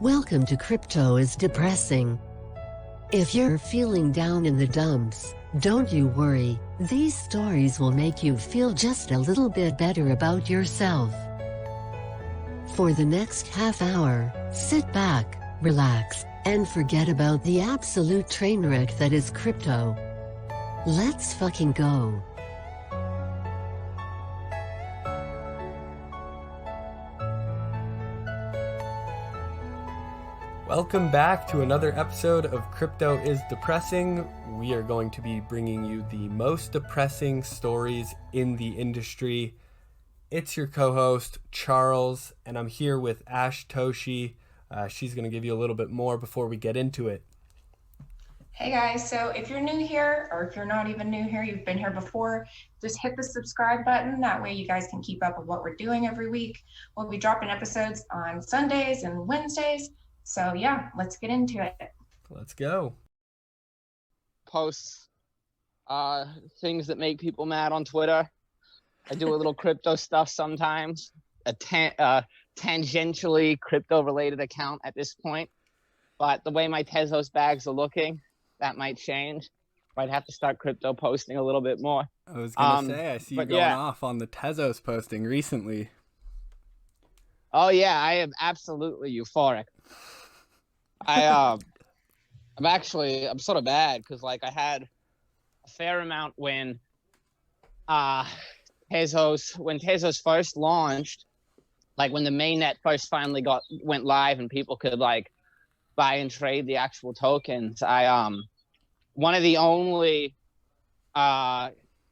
Welcome to Crypto is Depressing. If you're feeling down in the dumps, don't you worry, these stories will make you feel just a little bit better about yourself. For the next half hour, sit back, relax, and forget about the absolute train wreck that is crypto. Let's fucking go. Welcome back to another episode of Crypto is Depressing. We are going to be bringing you the most depressing stories in the industry. It's your co-host, Charles, and I'm here with Ash Toshi. She's going to give you a little bit more before we get into it. Hey guys, so if you're new here, or if you're not even new here, you've been here before, just hit the subscribe button. That way you guys can keep up with what we're doing every week. We'll be dropping episodes on Sundays and Wednesdays. So yeah, let's get into it. Let's go. Posts things that make people mad on Twitter. I do a little crypto stuff sometimes. A tangentially crypto-related account at this point. But the way my Tezos bags are looking, that might change. Might have to start crypto posting a little bit more. I was going to say, I see you going off on the Tezos posting recently. Oh yeah, I am absolutely euphoric. I'm sort of bad because like I had a fair amount when Tezos first launched, like when the mainnet first finally went live and people could like buy and trade the actual tokens. One of the only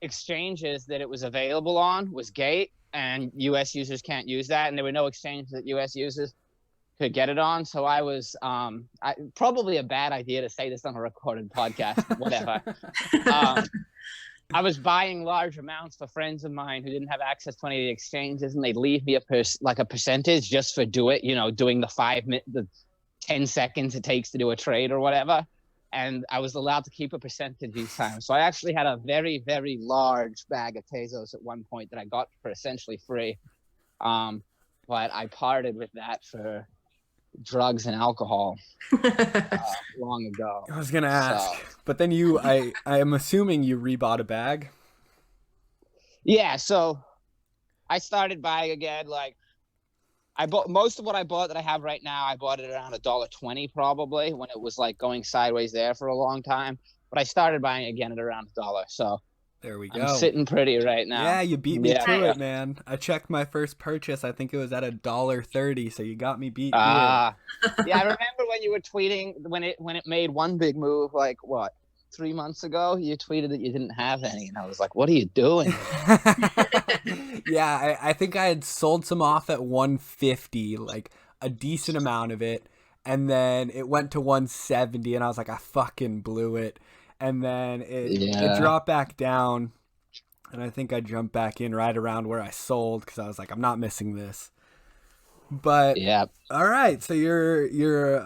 exchanges that it was available on was Gate, and US users can't use that, and there were no exchanges that US users could get it on. So I was probably a bad idea to say this on a recorded podcast, whatever. I was buying large amounts for friends of mine who didn't have access to any of the exchanges, and they'd leave me a percentage just for doing the 10 seconds it takes to do a trade or whatever. And I was allowed to keep a percentage each time. So I actually had a very, very large bag of Tezos at one point that I got for essentially free. But I parted with that for drugs and alcohol long ago. I was going to ask, but then I am assuming you rebought a bag. Yeah, so I started buying again. Like I bought most of what I bought that I have right now. I bought it around $1.20 probably when it was like going sideways there for a long time. But I started buying again at around $1. So there we go. I'm sitting pretty right now. Yeah, you beat me to it, man. I checked my first purchase. I think it was at $1.30. So you got me beat. Yeah, I remember when you were tweeting when it made one big move. Like what? 3 months ago, you tweeted that you didn't have any, and I was like, "What are you doing?" Yeah, I think I had sold some off at 150, like a decent amount of it, and then it went to 170, and I was like, I fucking blew it. And then it dropped back down, and I think I jumped back in right around where I sold because I was like, I'm not missing this. But yeah, all right. So you're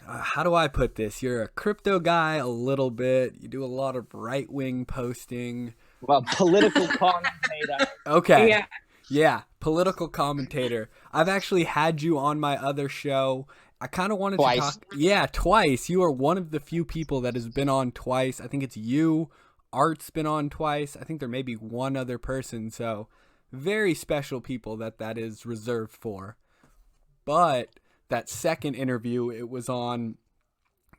how do I put this? You're a crypto guy a little bit. You do a lot of right wing posting. Well, political commentator. Okay. Yeah, political commentator. I've actually had you on my other show. I kind of wanted to talk. Yeah, twice. You are one of the few people that has been on twice. I think it's you. Art's been on twice. I think there may be one other person. So very special people that is reserved for. But that second interview, it was on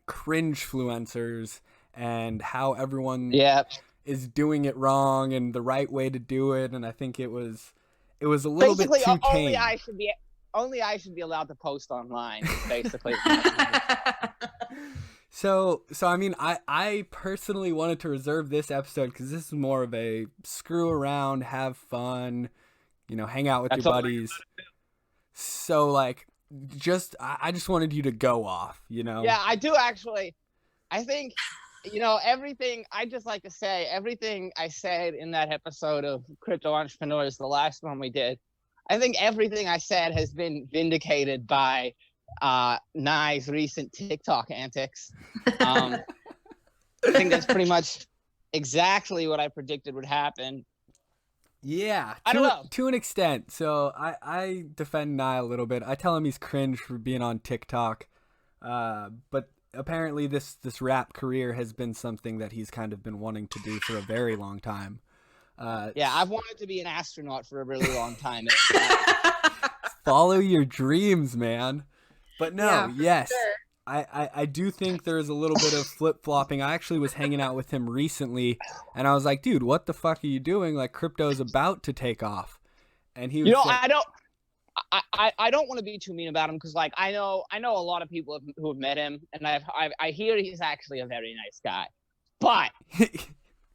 cringefluencers and how everyone is doing it wrong and the right way to do it. And I think it was a little bit too tame. Only I should be allowed to post online, basically. So I mean, I personally wanted to reserve this episode because this is more of a screw around, have fun, hang out with your buddies. So like, I just wanted you to go off, Yeah, I do actually. I think, everything. I just like to say everything I said in that episode of Crypto Entrepreneurs, the last one we did. I think everything I said has been vindicated by Nye's recent TikTok antics. I think that's pretty much exactly what I predicted would happen. Yeah, I don't know. To an extent. So I defend Nye a little bit. I tell him he's cringe for being on TikTok. But apparently this rap career has been something that he's kind of been wanting to do for a very long time. Yeah, I've wanted to be an astronaut for a really long time. Follow your dreams, man. But no, Yeah, yes. sure. I do think there's a little bit of flip-flopping. I actually was hanging out with him recently, and I was like, dude, what the fuck are you doing? Like, crypto's about to take off. And he was I don't want to be too mean about him, because like I know a lot of people who have met him, and I hear he's actually a very nice guy. But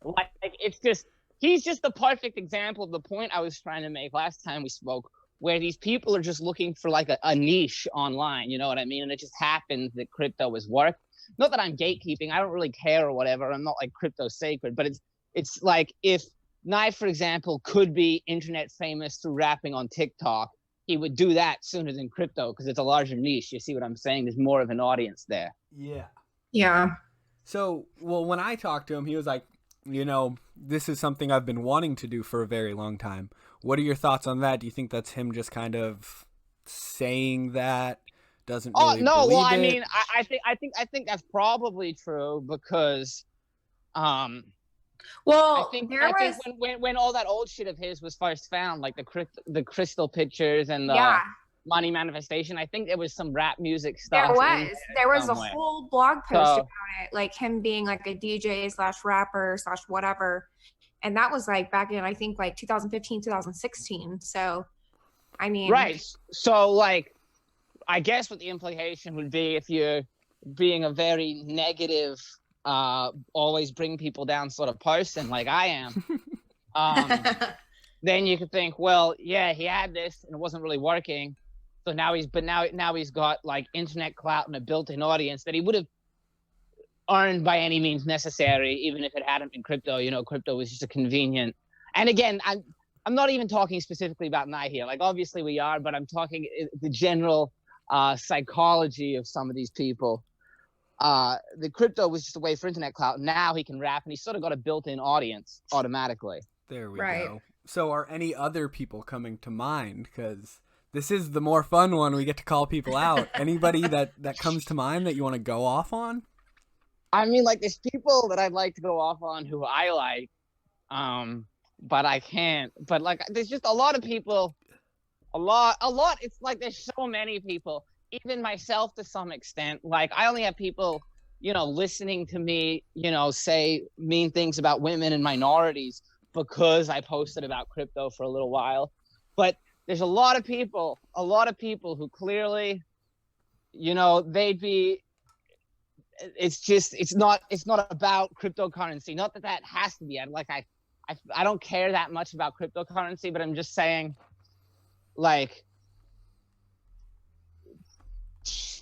like it's just, he's just the perfect example of the point I was trying to make last time we spoke, where these people are just looking for like a niche online, you know what I mean? And it just happens that crypto is work. Not that I'm gatekeeping, I don't really care or whatever. I'm not like crypto sacred, but it's like if Nye, for example, could be internet famous through rapping on TikTok, he would do that sooner than crypto, because it's a larger niche. You see what I'm saying? There's more of an audience there. Yeah. Yeah. So, well, when I talked to him, he was like, you know, this is something I've been wanting to do for a very long time. What are your thoughts on that? Do you think that's him just kind of saying that? Doesn't really no, believe well, I it? mean, I think that's probably true, because Well, I think when all that old shit of his was first found, like the crystal pictures and the money manifestation, I think there was some rap music stuff. There was a somewhere. whole blog post about it, like him being like a DJ / rapper / whatever. And that was like back in, I think, like 2015, 2016. So, I mean. Right. So, like, I guess what the implication would be, if you're being a very negative, always bring people down sort of person like I am, then you could think, well, yeah, he had this and it wasn't really working. So now he's got like internet clout and a built-in audience that he would have earned by any means necessary, even if it hadn't been crypto. You know, crypto was just a convenient. And again, I'm not even talking specifically about Nye here. Like, obviously we are, but I'm talking the general psychology of some of these people. The crypto was just a way for internet clout. Now he can rap, and he's sort of got a built-in audience automatically. There we go. So are any other people coming to mind? Because this is the more fun one. We get to call people out. Anybody that comes to mind that you want to go off on? I mean, like, there's people that I'd like to go off on who I like, but I can't. But like, there's just a lot of people, a lot. It's like there's so many people, even myself to some extent. Like, I only have people, you know, listening to me, you know, say mean things about women and minorities because I posted about crypto for a little while. But there's a lot of people who clearly, you know, they'd be. It's not about cryptocurrency. Not that has to be. I don't care that much about cryptocurrency, but I'm just saying, like,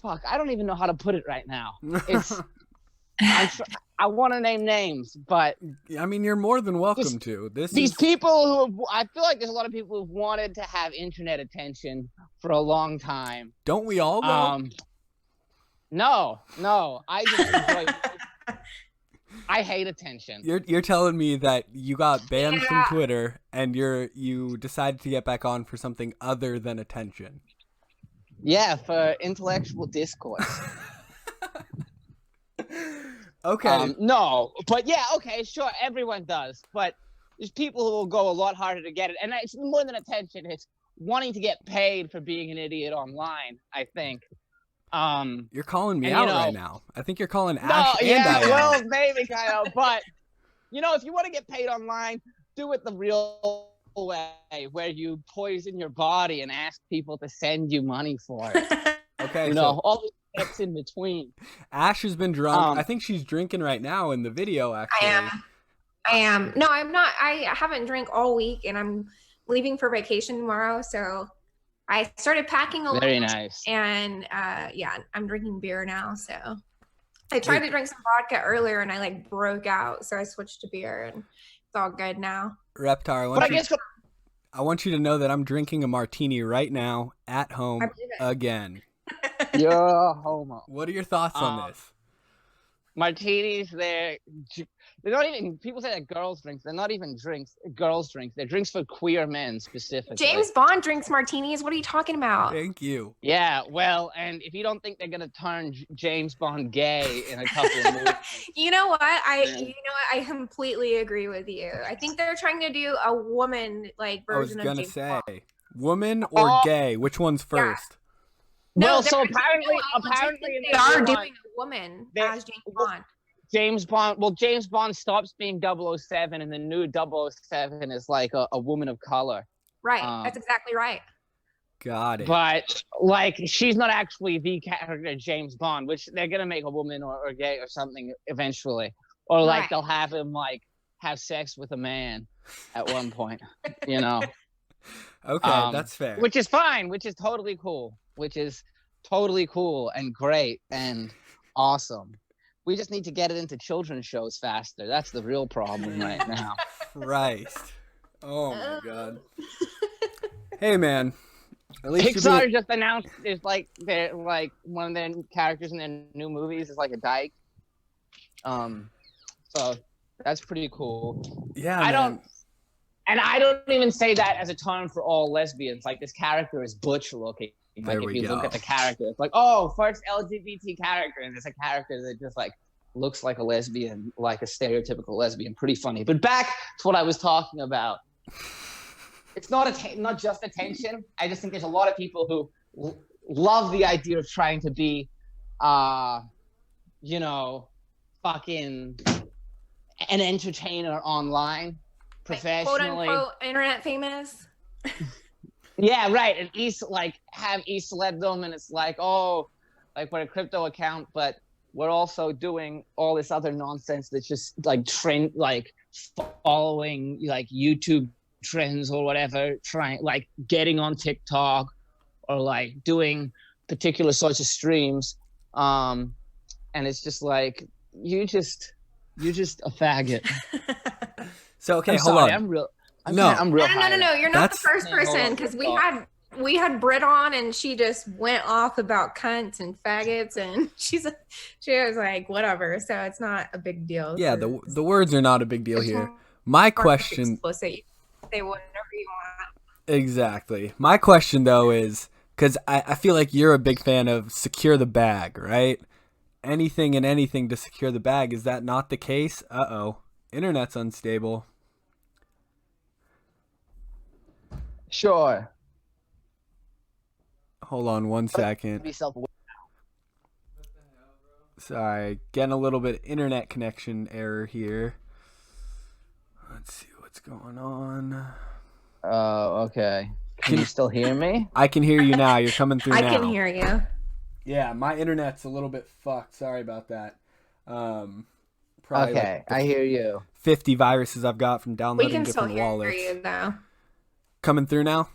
fuck, I don't even know how to put it right now. It's I want to name names, but I mean, you're more than welcome to. These people I feel like there's a lot of people who've wanted to have internet attention for a long time. Don't we all though? No, I just enjoy I hate attention. You're telling me that you got banned from Twitter and you decided to get back on for something other than attention. Yeah, for intellectual discourse. Okay. No, but yeah, okay, sure, everyone does. But there's people who will go a lot harder to get it. And it's more than attention, it's wanting to get paid for being an idiot online, I think. You're calling me out right now. I think you're calling Ash and I. Well, maybe, Kyle, but you know, if you want to get paid online, do it the real way, where you poison your body and ask people to send you money for it. Okay, you know, all the steps in between. Ash has been drunk. I think she's drinking right now in the video. Actually, I am. No, I'm not. I haven't drank all week, and I'm leaving for vacation tomorrow, so. I started packing a lot. Very nice. And yeah, I'm drinking beer now. So I tried to drink some vodka earlier and I like broke out. So I switched to beer and it's all good now. Reptar, I want you to know that I'm drinking a martini right now at home again. You're a homo. What are your thoughts on this? martinis. They're not even. People say that girls drinks. They're not even drinks. Girls drinks. They're drinks for queer men specifically. James Bond drinks martinis. What are you talking about? Thank you. Yeah, well, and if you don't think they're gonna turn James Bond gay in a couple of movies, you know what? I completely agree with you. I think they're trying to do a woman like version of James Bond. I was gonna say, woman or gay? Which one's first? Yeah. Well, so apparently they are doing a woman as James Bond. James Bond stops being 007, and the new 007 is like a woman of color. Right, that's exactly right. Got it. But like, she's not actually the character James Bond, which they're gonna make a woman or gay or something eventually, or like they'll have him like have sex with a man at one point, you know. Okay, that's fair. Which is fine. Which is totally cool. And great and awesome. We just need to get it into children's shows faster. That's the real problem right now. Christ. Oh my god. Hey man. At least Pixar just announced is like they're like one of their characters in their new movies is like a dyke. So that's pretty cool. Yeah. I don't even say that as a term for all lesbians. Like, this character is butch looking. Like, if you look at the character, it's like, oh, first LGBT character, and it's a character that just like looks like a lesbian, like a stereotypical lesbian. Pretty funny. But back to what I was talking about. It's not just attention. I just think there's a lot of people who love the idea of trying to be, you know, fucking an entertainer online, professionally. Like, quote unquote internet famous. Yeah, right. And have celeb them, and it's like, oh, like we're a crypto account, but we're also doing all this other nonsense that's just like trend, like following like YouTube trends or whatever, trying like getting on TikTok or like doing particular sorts of streams. And it's just like you're just a faggot. So okay, hold on. I'm real. No, you're not the first person, because we had Brit on and she just went off about cunts and faggots, and she was like whatever. So it's not a big deal. Yeah, the words are not a big deal here. My question. Explicit. Say whatever you want. Exactly. My question though is, because I feel like you're a big fan of secure the bag, right? Anything and anything to secure the bag. Is that not the case? Uh-oh. Internet's unstable. Sure. Hold on one second. Sorry, getting a little bit internet connection error here. Let's see what's going on. Oh, okay. Can you still hear me? I can hear you now. You're coming through now. I can hear you. Yeah, my internet's a little bit fucked. Sorry about that. Okay, like I hear you. 50 viruses I've got from downloading different wallets. We can still hear you though. Coming through now?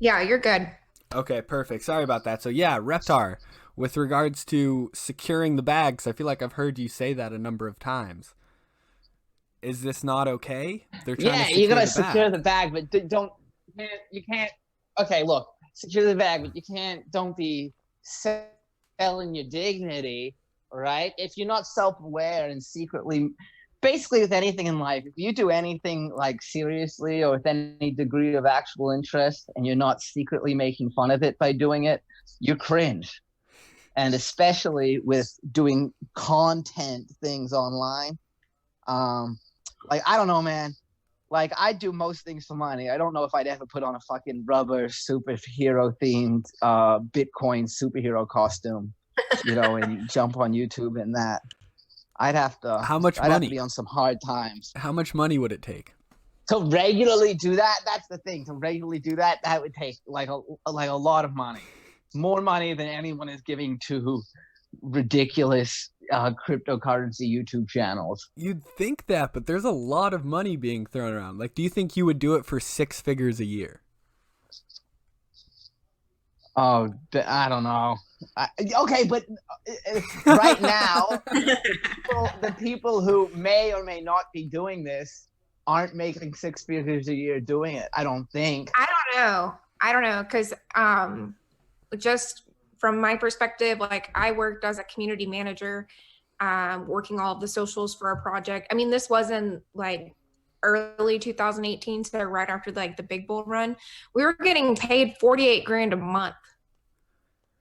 Yeah, you're good. Okay, perfect. Sorry about that. So yeah, Reptar, with regards to securing the bags, I feel like I've heard you say that a number of times. Is this not okay? They're trying to you gotta secure the bag, but you can't. Okay, look, secure the bag, but you can't. Don't be selling your dignity, right? If you're not self-aware and secretly. Basically, with anything in life, if you do anything like seriously or with any degree of actual interest and you're not secretly making fun of it by doing it, you cringe. And especially with doing content things online. Like, I don't know, man. Like, I do most things for money. I don't know if I'd ever put on a fucking rubber superhero themed Bitcoin superhero costume, you know, and jump on YouTube and that. I'd have to. How much money? I'd have to be on some hard times. How much money would it take? To regularly do that? That's the thing. To regularly do that, that would take like a lot of money. More money than anyone is giving to ridiculous cryptocurrency YouTube channels. You'd think that, but there's a lot of money being thrown around. Like, do you think you would do it for 6 figures a year? Oh, I don't know. Okay, but right now, the people who may or may not be doing this aren't making 6 figures a year doing it. I don't think. I don't know, because just from my perspective, like I worked as a community manager, working all of the socials for a project. I mean, this wasn't like early 2018, so right after like the big bull run. We were getting paid 48 grand a month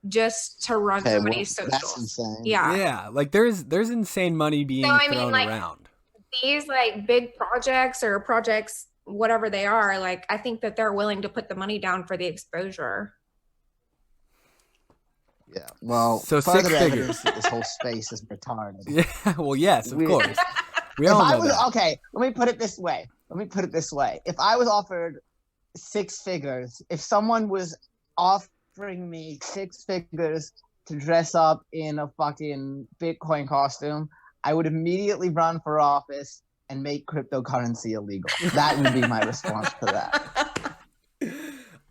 just to run somebody's socials. That's insane. Yeah, like there's insane money being thrown around. These like big projects or projects, whatever they are, like I think that they're willing to put the money down for the exposure. Yeah, well, so further evidence that this whole space is retarded. Yeah, well, yes, of course. We all know that. Okay, let me put it this way. If I was offered 6 figures, if someone was offering me 6 figures to dress up in a fucking Bitcoin costume, I would immediately run for office and make cryptocurrency illegal. That would be my response to that.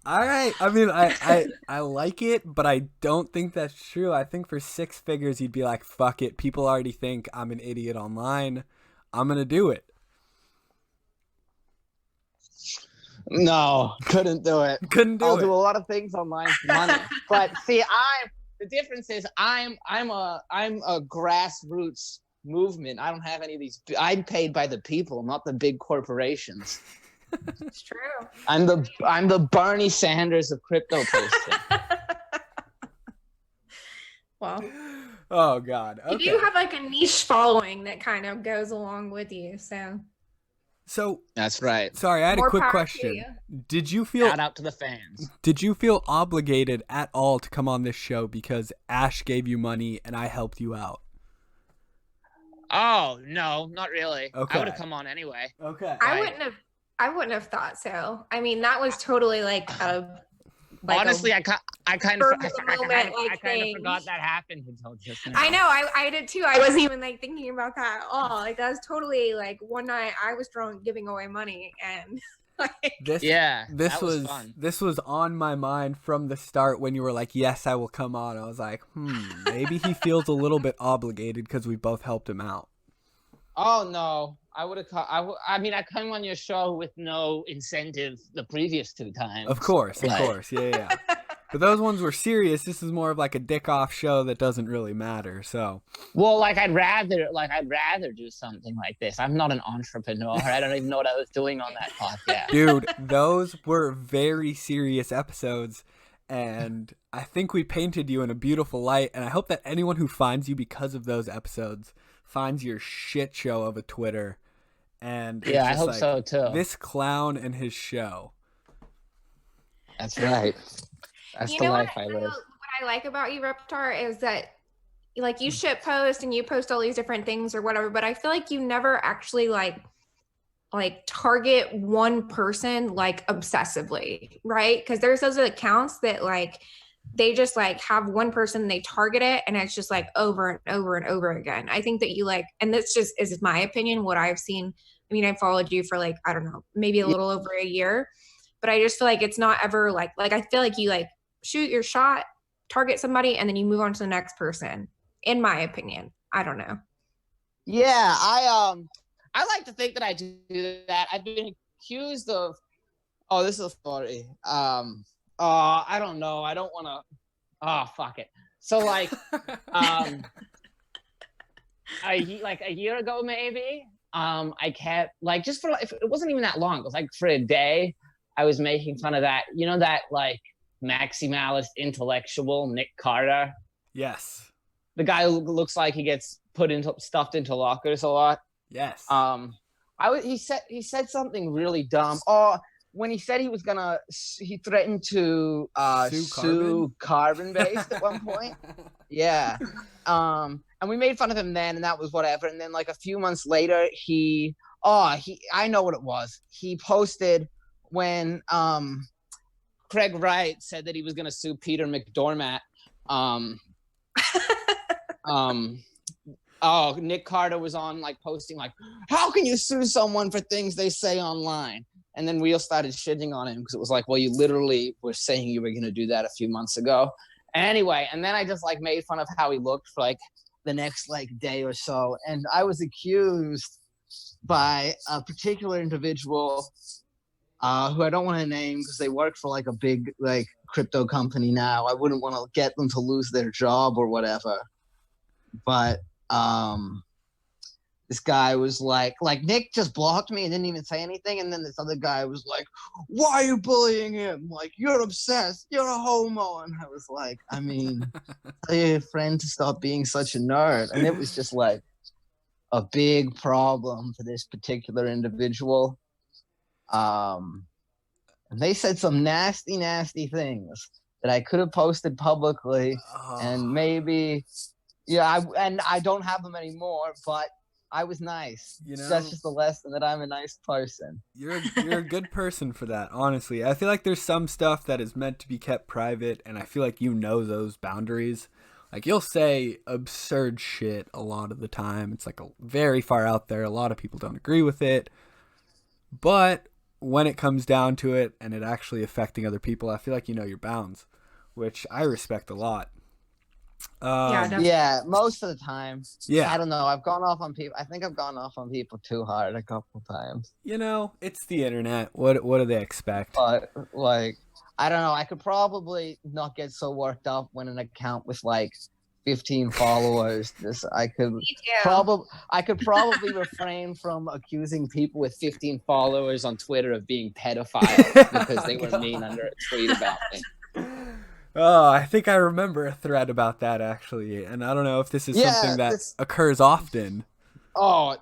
All right. I mean, I like it, but I don't think that's true. I think for 6 figures, you'd be like, fuck it. People already think I'm an idiot online. I'm going to do it. No, couldn't do it. I'll do a lot of things online for money. But see, the difference is I'm a grassroots movement. I don't have any of these. I'm paid by the people, not the big corporations. It's true. I'm the Bernie Sanders of crypto posting. Well, oh God. Okay. You do have like a niche following that kind of goes along with you, so that's right. Sorry, I had a quick question. Did you feel shout out to the fans? Did you feel obligated at all to come on this show because Ash gave you money and I helped you out? Oh no, not really. Okay. I would have come on anyway. Okay. I wouldn't have thought so. I mean, that was totally like a. Honestly, I kind of forgot that happened until just now. I know, I did too. I wasn't even like thinking about that at all. Like that was totally like one night I was drunk giving away money and like this was fun. This was on my mind from the start when you were like, yes, I will come on. I was like, maybe he feels a little bit obligated because we both helped him out. Oh no. I mean, I came on your show with no incentive the previous 2 times. Of course, yeah. But those ones were serious. This is more of like a dick off show that doesn't really matter. So, well, like I'd rather do something like this. I'm not an entrepreneur. I don't even know what I was doing on that podcast. Dude, those were very serious episodes, and I think we painted you in a beautiful light. And I hope that anyone who finds you because of those episodes finds your shit show of a Twitter. And yeah, I hope so too. This clown and his show. That's right. That's the life I live. What I like about you, Reptar, is that like you shit post and you post all these different things or whatever, but I feel like you never actually like target one person like obsessively, right? Because there's those accounts that like they just like have one person, they target it, and it's just like over and over and over again. I think that you like, and this just is my opinion, what I've seen. I mean, I followed you for like, I don't know, maybe a little over a year, but I just feel like it's not ever like I feel like you like shoot your shot, target somebody, and then you move on to the next person, in my opinion. I don't know. Yeah, I like to think that I do that. I've been accused of, this is a story. I don't know. I don't want to. Fuck it. So like, a year ago maybe, I kept like just for if it wasn't even that long. It was like for a day, I was making fun of that. You know that like maximalist intellectual Nick Carter. Yes. The guy who looks like he gets stuffed into lockers a lot. Yes. He said something really dumb. When he said he threatened to sue Carbon Based at one point. Yeah. And we made fun of him then, and that was whatever. And then like a few months later, I know what it was. He posted when Craig Wright said that he was going to sue Peter McDormand. Nick Carter was on like posting like, how can you sue someone for things they say online? And then we all started shitting on him because it was like, well, you literally were saying you were going to do that a few months ago. Anyway, and then I just like made fun of how he looked for like the next like day or so. And I was accused by a particular individual who I don't want to name because they work for like a big like crypto company now. I wouldn't want to get them to lose their job or whatever. But this guy was like Nick just blocked me and didn't even say anything. And then this other guy was like, why are you bullying him? Like, you're obsessed. You're a homo. And I was like, I mean, tell your friend to stop being such a nerd. And it was just like a big problem for this particular individual. And they said some nasty, nasty things that I could have posted publicly. And maybe, yeah, I don't have them anymore, but I was nice. You know, that's just a lesson that I'm a nice person. You're a good person for that, honestly. I feel like there's some stuff that is meant to be kept private, and I feel like you know those boundaries. Like, you'll say absurd shit a lot of the time. It's like very far out there. A lot of people don't agree with it. But when it comes down to it and it actually affecting other people, I feel like you know your bounds, which I respect a lot. Yeah, most of the time. Yeah, I don't know. I've gone off on people. I think I've gone off on people too hard a couple times. You know, it's the internet. What do they expect? But like, I don't know. I could probably not get so worked up when an account with like 15 followers. I could probably refrain from accusing people with 15 followers on Twitter of being pedophiles because they were mean under a tweet about me. Oh, I think I remember a thread about that, actually. And I don't know if this is something that occurs often. Oh,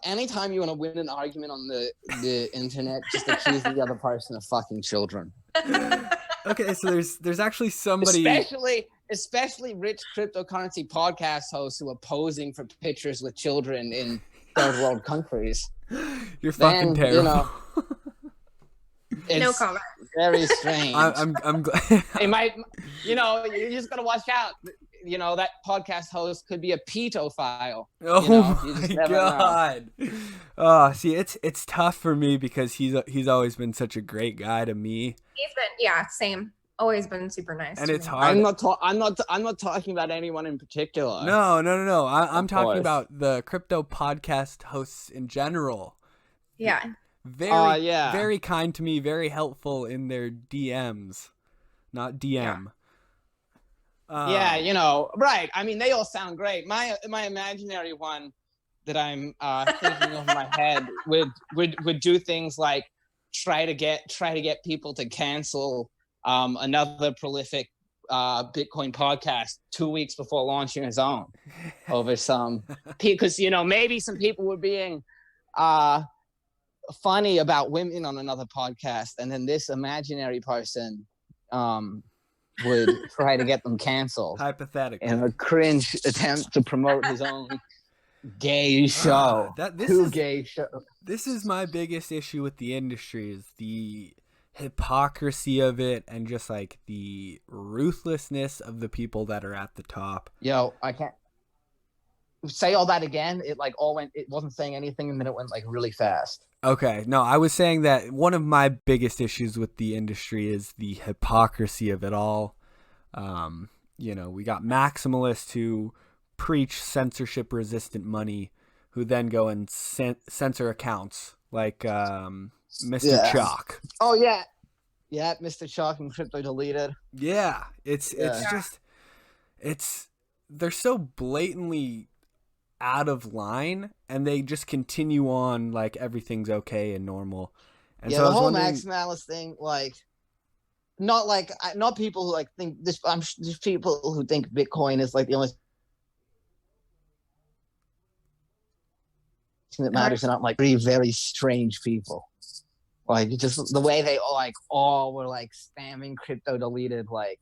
anytime you want to win an argument on the internet, just accuse the other person of fucking children. Okay, so there's actually somebody... Especially rich cryptocurrency podcast hosts who are posing for pictures with children in third world countries. You're fucking terrible. You know, no comment. Very strange. I'm glad. It might, you just gotta watch out. You know, that podcast host could be a pedophile. Oh my god. Oh, see, it's tough for me because he's always been such a great guy to me. He's been, same. Always been super nice. And it's hard. I'm not talking about anyone in particular. No. I'm talking about the crypto podcast hosts in general. Yeah. Very kind to me, very helpful in their DMs, not DM. Right. I mean, they all sound great. My imaginary one that I'm thinking of in my head would do things like try to get people to cancel another prolific Bitcoin podcast 2 weeks before launching his own over some, because maybe some people were being funny about women on another podcast, and then this imaginary person would try to get them canceled hypothetically in a cringe attempt to promote his own gay show. Gay show. This is my biggest issue with the industry, is the hypocrisy of it and just like the ruthlessness of the people that are at the top. I can't say all that again. It wasn't saying anything, and then it went like really fast. Okay, no, I was saying that one of my biggest issues with the industry is the hypocrisy of it all. We got maximalists who preach censorship-resistant money, who then go and censor accounts like Mr. Chalk. Oh yeah, Mr. Chalk and Crypto Deleted. Yeah, it's they're so blatantly out of line, and they just continue on like everything's okay and normal. And so the whole maximalist thing, not people who think this. There's people who think Bitcoin is like the only thing that matters, and I'm like very, very strange people. Like, just the way they all were spamming Crypto Deleted like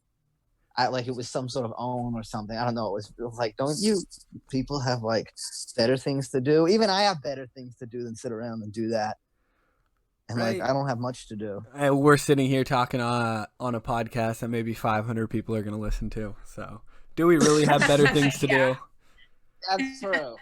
it was some sort of own or something. I don't know. It was like, don't you people have better things to do? Even I have better things to do than sit around and do that. And right. I don't have much to do. And we're sitting here talking on a podcast that maybe 500 people are going to listen to. So do we really have better things to do? That's true.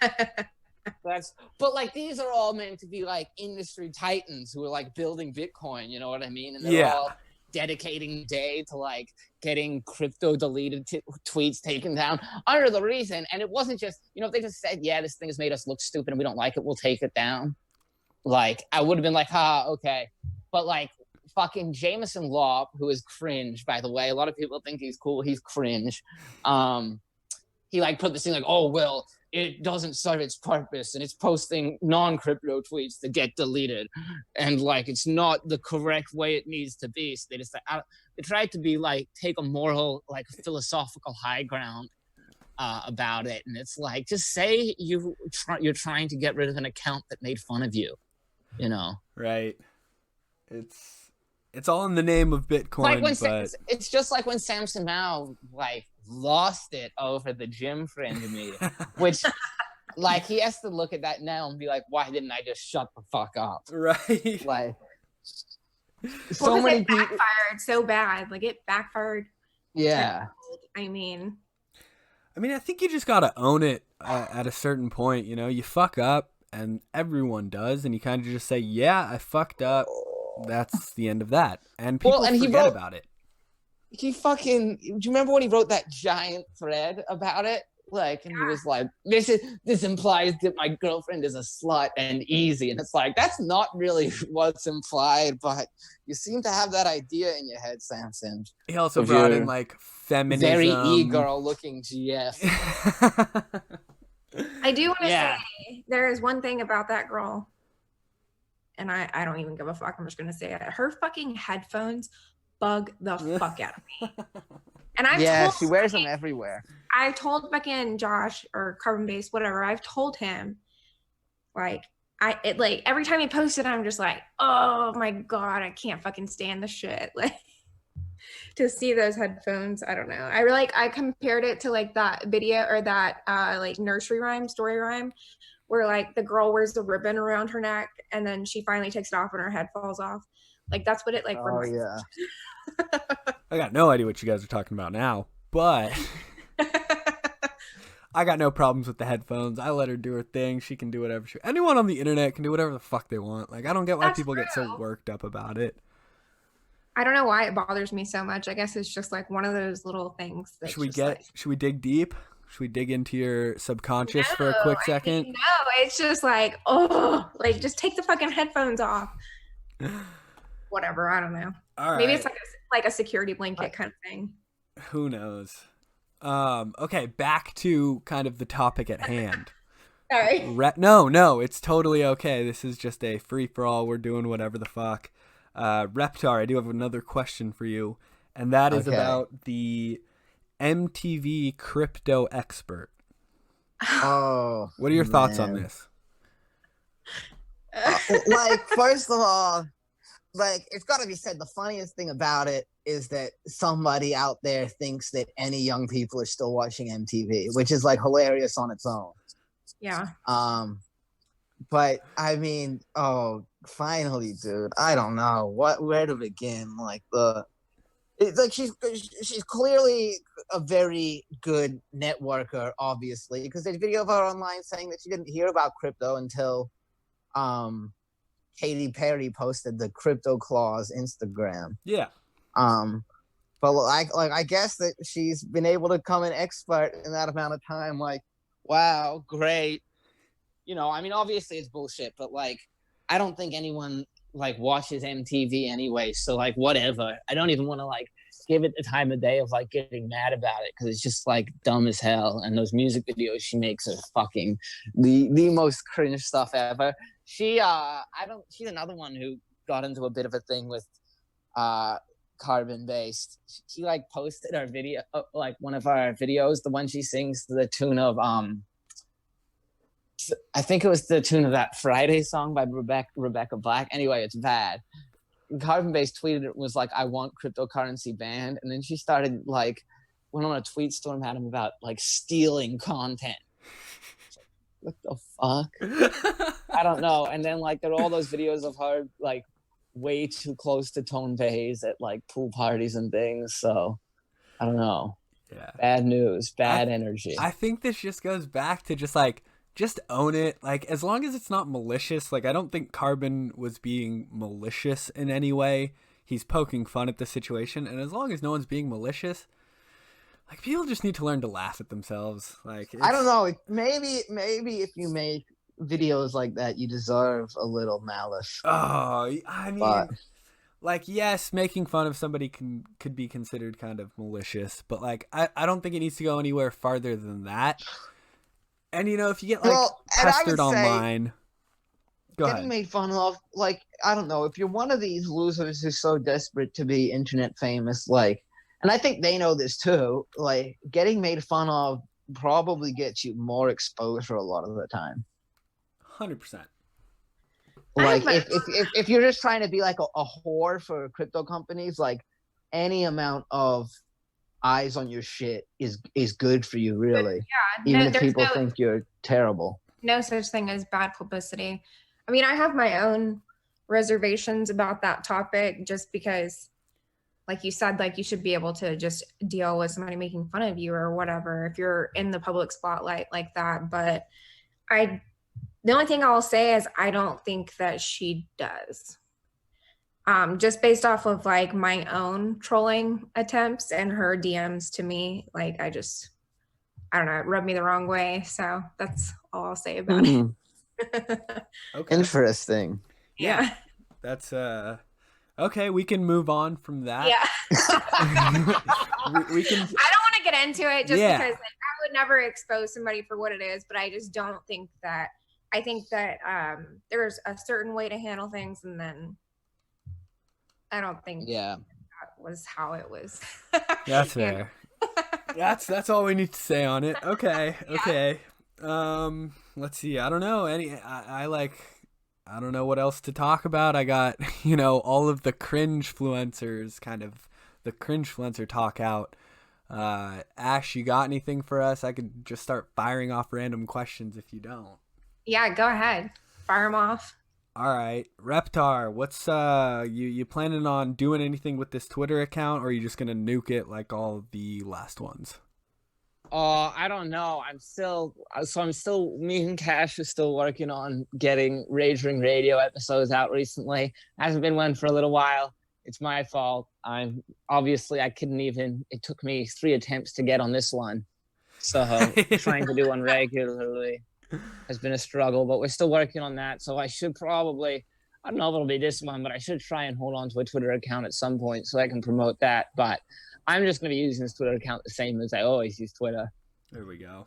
But these are all meant to be industry titans who are building Bitcoin, you know what I mean? And they're all dedicating day to getting Crypto Deleted tweets taken down under the reason. And it wasn't just, if they just said, this thing has made us look stupid and we don't like it, we'll take it down. I would have been okay. But fucking Jameson Law, who is cringe, by the way. A lot of people think he's cool. He's cringe. He like put this thing like, oh, well, it doesn't serve its purpose and it's posting non-crypto tweets that get deleted. And like, it's not the correct way it needs to be. So they tried to be like, take a moral, like philosophical high ground about it. And it's like, just say you're trying to get rid of an account that made fun of you, you know? Right. It's all in the name of Bitcoin, but it's just like when Samson Mao like lost it over the gym friend me, which like he has to look at that now and be like, why didn't I just shut the fuck up? Right. Like so many people backfired so bad. Like it backfired. Yeah. I mean, I think you just gotta own it at a certain point. You know, you fuck up, and everyone does, and you kind of just say, "Yeah, I fucked up." That's the end of that, and people forget about it. He fucking. Do you remember when he wrote that giant thread about it? Like, and he was like, "This implies that my girlfriend is a slut and easy," and it's like that's not really what's implied, but you seem to have that idea in your head, Samson. He also brought in like feminism, very e-girl looking GF. I do want to say there is one thing about that girl, and I don't even give a fuck. I'm just gonna say it. Her fucking headphones bug the fuck out of me. And she wears them everywhere. I told fucking Josh or Carbon Base, whatever. I've told him, like every time he posted, I'm just like, oh my god, I can't fucking stand the shit. Like to see those headphones, I don't know. I compared it to like that video or that like nursery rhyme, story rhyme, where like the girl wears the ribbon around her neck and then she finally takes it off and her head falls off. Like that's what it like. Oh yeah. I got no idea what you guys are talking about now, but I got no problems with the headphones. I let her do her thing. She can do whatever anyone on the internet can do whatever the fuck they want. Like I don't get why people get so worked up about it. I don't know why it bothers me so much. I guess it's just like one of those little things. Should we dig deep? Should we dig into your subconscious for a quick second? No, it's just like, oh, like just take the fucking headphones off. Whatever, I don't know. All right. Maybe it's like a security blanket kind of thing. Who knows? Okay, back to kind of the topic at hand. Sorry. No, it's totally okay. This is just a free-for-all. We're doing whatever the fuck. Reptar, I do have another question for you, and that is about the MTV Crypto Expert. Oh, what are your thoughts on this? Like, first of all, like, it's got to be said, the funniest thing about it is that somebody out there thinks that any young people are still watching MTV, which is like hilarious on its own. Yeah. But I mean, finally, dude, I don't know where to begin. Like it's like she's clearly a very good networker, obviously, because there's a video of her online saying that she didn't hear about crypto until Katy Perry posted the Crypto Clause Instagram. Yeah. But I guess that she's been able to become an expert in that amount of time. Like, wow, great. You know, I mean, obviously it's bullshit, but like, I don't think anyone like watches MTV anyway. So like, whatever. I don't even want to like give it the time of day of like getting mad about it because it's just like dumb as hell. And those music videos she makes are fucking the most cringe stuff ever. She's another one who got into a bit of a thing with Carbon Based. She like posted our video, like one of our videos, the one she sings to the tune of I think it was the tune of that Friday song by Rebecca Black. Anyway, it's bad. And Carbon Based tweeted it was like, I want cryptocurrency banned. And then she started like went on a tweet storm at him about like stealing content. What the fuck? I don't know. And then like there are all those videos of her like way too close to Tone Bays at like pool parties and things. So I don't know. Yeah. Bad news, bad energy. I think this just goes back to just own it. Like, as long as it's not malicious, like, I don't think Carbon was being malicious in any way. He's poking fun at the situation. And as long as no one's being malicious, like, people just need to learn to laugh at themselves. Like, I don't know. Maybe if you make videos like that, you deserve a little malice. Oh, I mean, like, yes, making fun of somebody could be considered kind of malicious, but like I don't think it needs to go anywhere farther than that. And if you get like pestered online, getting made fun of, like, I don't know, if you're one of these losers who's so desperate to be internet famous, like, and I think they know this too, like, getting made fun of probably gets you more exposure a lot of the time. 100%. Like, if you're just trying to be like a whore for crypto companies, like, any amount of eyes on your shit is good for you, really. Yeah, even if people think you're terrible. No such thing as bad publicity. I mean, I have my own reservations about that topic, just because, like you said, like, you should be able to just deal with somebody making fun of you or whatever if you're in the public spotlight like that. But the only thing I'll say is I don't think that she does. Just based off of like my own trolling attempts and her DMs to me, like, I don't know, it rubbed me the wrong way. So that's all I'll say about it. Okay. Interesting. Yeah. That's okay, we can move on from that. Yeah. we can. I don't want to get into it just because, like, I would never expose somebody for what it is, but I just don't think that. I think that there's a certain way to handle things, and then I don't think that was how it was. That's fair. That's all we need to say on it. Okay. Okay. Let's see. I don't know. I don't know what else to talk about. I got, all of the cringe-fluencers, kind of the cringe-fluencer talk out. Ash, you got anything for us? I could just start firing off random questions if you don't. Yeah, go ahead. Fire them off. All right. Reptar, what's you planning on doing anything with this Twitter account, or are you just going to nuke it like all the last ones? I don't know. Me and Cash are still working on getting Rage Ring Radio episodes out recently. Hasn't been one for a little while. It's my fault. It took me 3 attempts to get on this one. So trying to do one regularly has been a struggle, but we're still working on that. So I should probably, I don't know if it'll be this one, but I should try and hold on to a Twitter account at some point so I can promote that. But I'm just going to be using this Twitter account the same as I always use Twitter. There we go.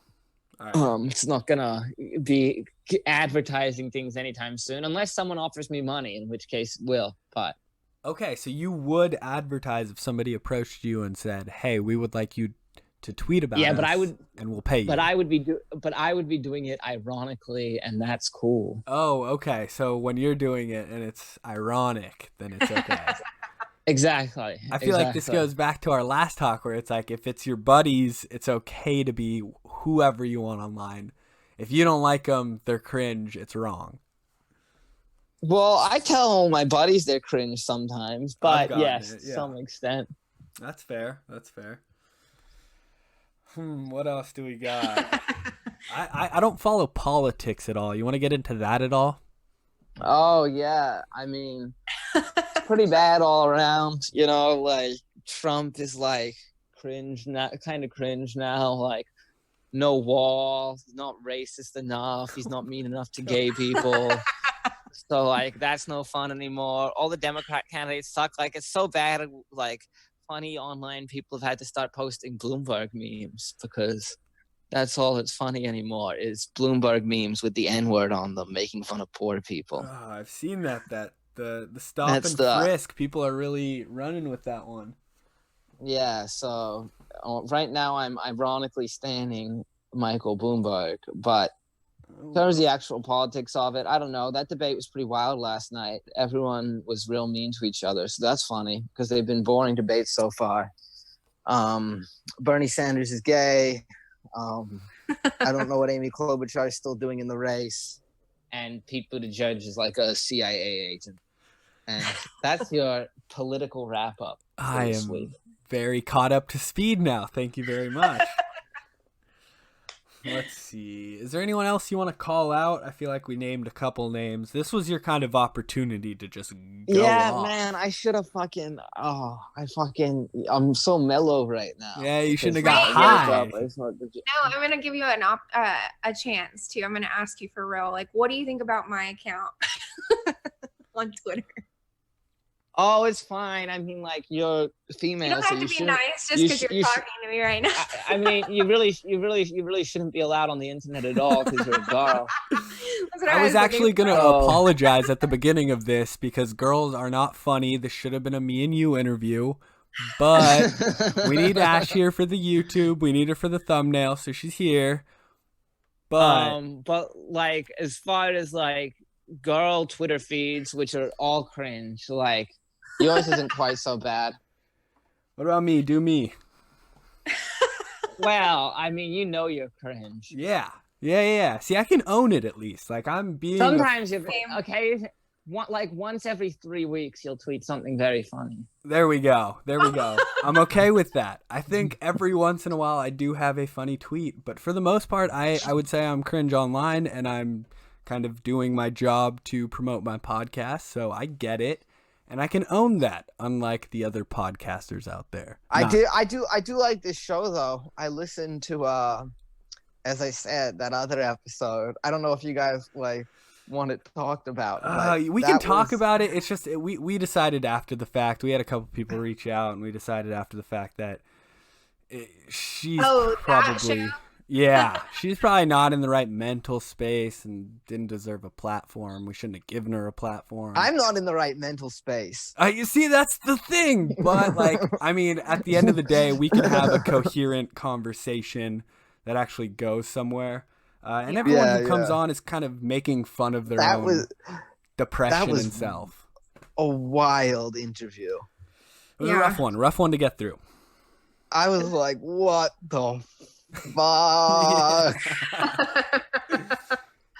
All right. It's not going to be advertising things anytime soon, unless someone offers me money, in which case it will. But okay, so you would advertise if somebody approached you and said, "Hey, we would like you to tweet about us, but I would, and we'll pay you." But I would be doing it ironically, and that's cool. Oh, okay. So when you're doing it and it's ironic, then it's okay. Exactly. I feel like this goes back to our last talk where it's like, if it's your buddies, it's okay to be whoever you want online. If you don't like them, they're cringe. It's wrong. Well, I tell my buddies they're cringe sometimes, but yes, to some extent. That's fair. That's fair. What else do we got? I don't follow politics at all. You want to get into that at all? Oh, yeah. I mean, it's pretty bad all around. Like, Trump is like kind of cringe now. Like, no wall. He's not racist enough. He's not mean enough to gay people. So, like, that's no fun anymore. All the Democrat candidates suck. Like, it's so bad. Like, funny online people have had to start posting Bloomberg memes because that's all that's funny anymore is Bloomberg memes with the N-word on them, making fun of poor people. Oh, I've seen that the stop and frisk, people are really running with that one. Yeah, so right now I'm ironically standing Michael Bloomberg, but in terms of the actual politics of it, I don't know. That debate was pretty wild last night. Everyone was real mean to each other, so that's funny because they've been boring debates so far. Bernie Sanders is gay. I don't know what Amy Klobuchar is still doing in the race. And Pete Buttigieg is like a CIA agent. And that's your political wrap-up. I am very caught up to speed now. Thank you very much. Let's see. Is there anyone else you want to call out? I feel like we named a couple names. This was your kind of opportunity to just go off. Man, I should have I'm so mellow right now. Yeah, you shouldn't have got high. No, I'm going to give you a chance to. I'm going to ask you for real. Like, what do you think about my account on Twitter? Oh, it's fine. I mean, like, you're female. You don't have to be nice just because you're talking to me right now. I mean, you really shouldn't be allowed on the internet at all because you're a girl. I was actually going to apologize at the beginning of this because girls are not funny. This should have been a me and you interview. But we need Ash here for the YouTube. We need her for the thumbnail, so she's here. But like, as far as like girl Twitter feeds, which are all cringe, like yours isn't quite so bad. What about me? Do me. Well, I mean, you know you're cringe. Yeah. See, I can own it at least. Like, I'm being. Sometimes you're okay. Like once every 3 weeks, you'll tweet something very funny. There we go. I'm okay with that. I think every once in a while I do have a funny tweet, but for the most part, I would say I'm cringe online, and I'm kind of doing my job to promote my podcast, so I get it, and I can own that, unlike the other podcasters out there. I do like this show though. I listened to as I said, that other episode. I don't know if you guys like want it talked about. We can talk about it. It's just we decided after the fact. We had a couple people reach out, and we decided after the fact that she's probably she's probably not in the right mental space and didn't deserve a platform. We shouldn't have given her a platform. I'm not in the right mental space. You see, that's the thing. But like, I mean, at the end of the day, we can have a coherent conversation that actually goes somewhere. And everyone who comes on is kind of making fun of their own depression and self. A wild interview. It was a rough one to get through. I was like, what the fuck?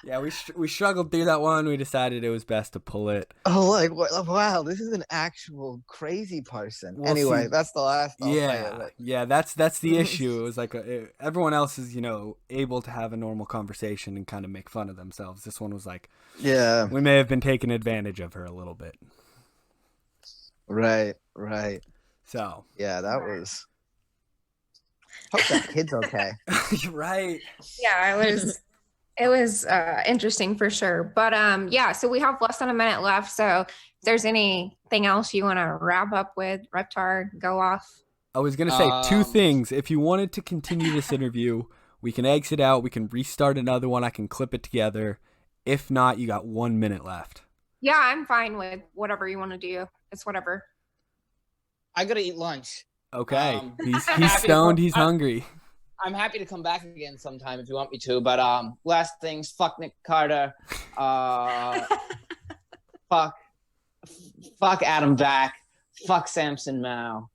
Yeah, we struggled through that one. We decided it was best to pull it. Oh, like, wow, this is an actual crazy person. Well, anyway, that's the last. Yeah, that's the issue. It was like everyone else is, able to have a normal conversation and kind of make fun of themselves. This one was like, we may have been taking advantage of her a little bit. Right. So. Yeah, that was. Hope that kid's okay. Right. Yeah, it was interesting for sure. But so we have less than a minute left. So if there's anything else you want to wrap up with, Reptar, go off. I was going to say two things. If you wanted to continue this interview, we can exit out. We can restart another one. I can clip it together. If not, you got 1 minute left. Yeah, I'm fine with whatever you want to do. It's whatever. I got to eat lunch. Okay. He's stoned. He's hungry. I'm happy to come back again sometime if you want me to. But last things, fuck Nick Carter. Fuck Adam Back. Fuck Samson Mao.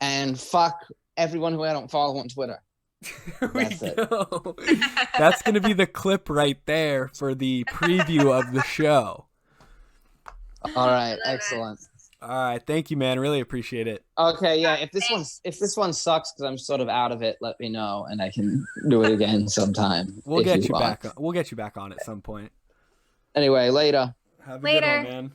And fuck everyone who I don't follow on Twitter. That's it. That's going to be the clip right there for the preview of the show. All right. Excellent. All right, thank you, man. Really appreciate it. Okay, yeah. If this one sucks because I'm sort of out of it, let me know and I can do it again sometime. We'll get you back. We'll get you back on at some point. Anyway, later. Have a good one, man.